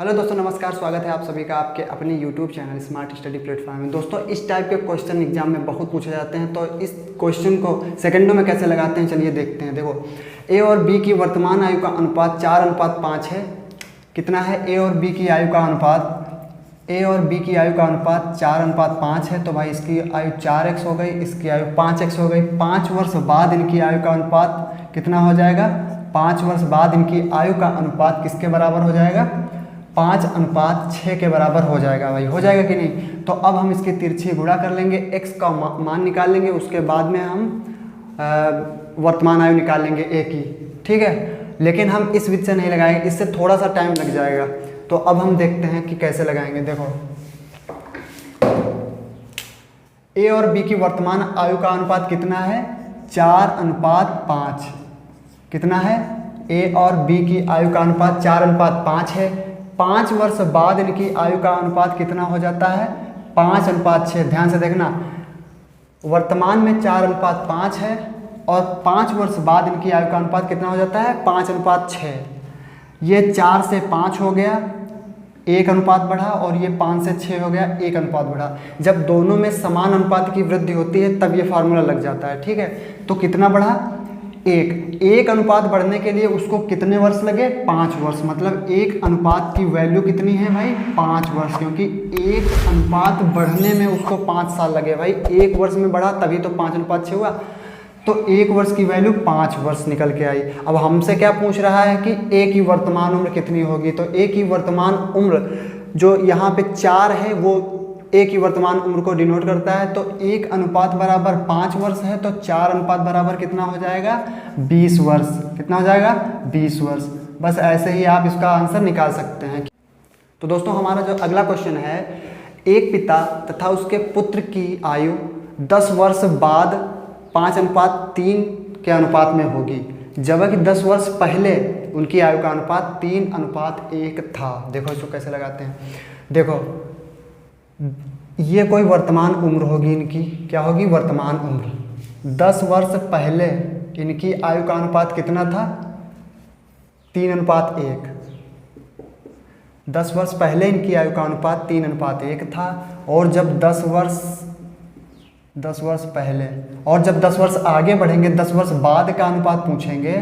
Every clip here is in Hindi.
हेलो दोस्तों, नमस्कार। स्वागत है आप सभी का आपके अपने YouTube channel smart study platform में। दोस्तों, इस टाइप के क्वेश्चन एग्जाम में बहुत पूछे जाते हैं, तो इस क्वेश्चन को सेकंडों में कैसे लगाते हैं चलिए देखते हैं। देखो, ए और बी की वर्तमान आयु का अनुपात 4:5 है। कितना है? ए और बी की आयु का अनुपात, ए और बी की आयु का अनुपात 4:5 है। तो भाई इसकी आयु 4x हो गई, इसकी आयु 5x हो गई। 5 वर्ष बाद इनकी आयु का अनुपात कितना हो जाएगा? 5 वर्ष बाद इनकी आयु का अनुपात किसके बराबर हो जाएगा? 5:6 के बराबर हो जाएगा। भाई हो जाएगा कि नहीं? तो अब हम इसकी तिरछी गुणा कर लेंगे, x का मान निकाल लेंगे, उसके बाद में हम वर्तमान आयु निकाल लेंगे a की। ठीक है, लेकिन हम इस विधि से नहीं लगाएंगे, इससे थोड़ा सा टाइम लग जाएगा। तो अब हम देखते हैं कि कैसे लगाएंगे। देखो, a और b की वर्तमान आयु का अनुपात कितना है? 4:5। कितना है? a और b की आयु का अनुपात 4:5 है। 5 वर्ष बाद इनकी आयु का अनुपात कितना हो जाता है? 5:6। ध्यान से देखना, वर्तमान में 4:5 है और 5 वर्ष बाद इनकी आयु का अनुपात कितना हो जाता है? 5:6। ये 4 से 5 हो गया, 1 अनुपात बढ़ा, और ये 5 से 6 हो गया, 1 अनुपात बढ़ा। जब दोनों में समान अनुपात की वृद्धि होती है तब ये फार्मूला लग जाता है। ठीक है, तो कितना बढ़ा? 1 अनुपात बढ़ने के लिए उसको कितने वर्ष लगे? 5 वर्ष। मतलब 1 अनुपात की वैल्यू कितनी है भाई? 5 वर्ष, क्योंकि 1 अनुपात बढ़ने में उसको 5 साल लगे। भाई 1 वर्ष में बढ़ा तभी तो 5:6 हुआ। तो 1 वर्ष की वैल्यू 5 वर्ष निकल के आई। अब हमसे क्या पूछ रहा है कि a की वर्तमान उम्र कितनी होगी? तो a की वर्तमान उम्र जो यहाँ पे 4 है वो a की वर्तमान उम्र को डिनोट करता है। तो 1 अनुपात बराबर 5 वर्ष है, तो 4 अनुपात बराबर कितना हो जाएगा? 20 वर्ष। कितना हो जाएगा? 20 वर्ष। बस ऐसे ही आप इसका आंसर निकाल सकते हैं। तो दोस्तों, हमारा जो अगला क्वेश्चन है, एक पिता तथा उसके पुत्र की आयु 10 वर्ष बाद 5:3 के अनुपात में होगी, जबकि 10 वर्ष पहले उनकी आयु का अनुपात 3:1 था। देखो इसको कैसे लगाते हैं। देखो, ये कोई वर्तमान उम्र होगी इनकी। क्या होगी? वर्तमान उम्र। 10 वर्ष पहले इनकी आयु का अनुपात कितना था? 3:1। 10 वर्ष पहले इनकी आयु का अनुपात 3:1 था। और जब 10 वर्ष पहले, और जब 10 वर्ष आगे बढ़ेंगे, 10 वर्ष बाद का अनुपात पूछेंगे,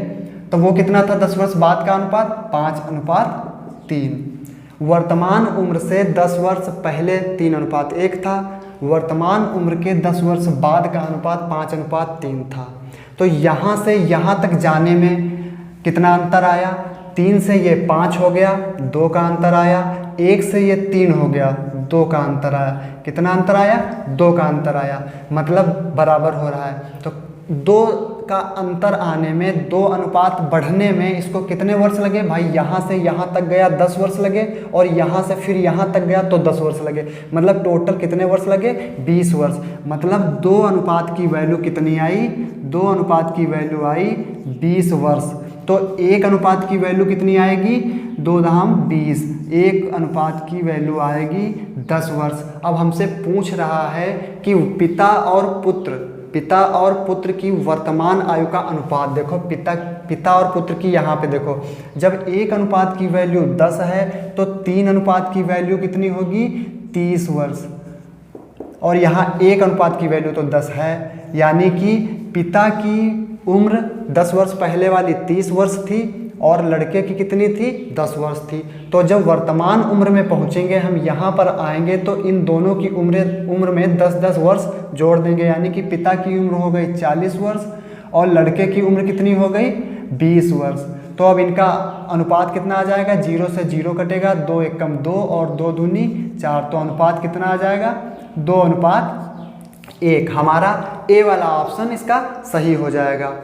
तो वो कितना था? 10 वर्ष बाद का अनुपात 5:3। वर्तमान उम्र से 10 वर्ष पहले 3:1 था, वर्तमान उम्र के 10 वर्ष बाद का अनुपात 5:3 था। तो यहाँ से यहाँ तक जाने में कितना अंतर आया? 3 से ये 5 हो गया, 2 का अंतर आया। 1 से ये 3 हो गया, 2 का अंतर आया। कितना अंतर आया? 2 का अंतर आया, मतलब बराबर हो रहा है। तो 2 का अंतर आने में, 2 अनुपात बढ़ने में इसको कितने वर्ष लगे? भाई यहाँ से यहाँ तक गया 10 वर्ष लगे, और यहाँ से फिर यहाँ तक गया तो 10 वर्ष लगे। मतलब टोटल कितने वर्ष लगे? 20 वर्ष। मतलब 2 अनुपात की वैल्यू कितनी आई? 2 अनुपात की वैल्यू आई 20 वर्ष। तो 1 अनुपात की वैल्यू कितनी आएगी? 2-20। 1 अनुपात की वैल्यू आएगी 10 वर्ष। अब हमसे पूछ रहा है कि पिता और पुत्र की वर्तमान आयु का अनुपात। देखो, पिता और पुत्र की यहाँ पे देखो, जब 1 अनुपात की वैल्यू 10 है तो 3 अनुपात की वैल्यू कितनी होगी? 30 वर्ष। और यहाँ 1 अनुपात की वैल्यू तो 10 है, यानी कि पिता की उम्र 10 वर्ष पहले वाली 30 वर्ष थी, और लड़के की कितनी थी? 10 वर्ष थी। तो जब वर्तमान उम्र में पहुंचेंगे, हम यहाँ पर आएंगे तो इन दोनों की उम्र में 10-10 वर्ष जोड़ देंगे, यानी कि पिता की उम्र हो गई 40 वर्ष और लड़के की उम्र कितनी हो गई? 20 वर्ष। तो अब इनका अनुपात कितना आ जाएगा? 0 से 0 कटेगा, 2 एकम 2 और 2 दूनी 4। तो अनुपात कितना आ जाएगा? 2:1। हमारा ए वाला ऑप्शन इसका सही हो जाएगा।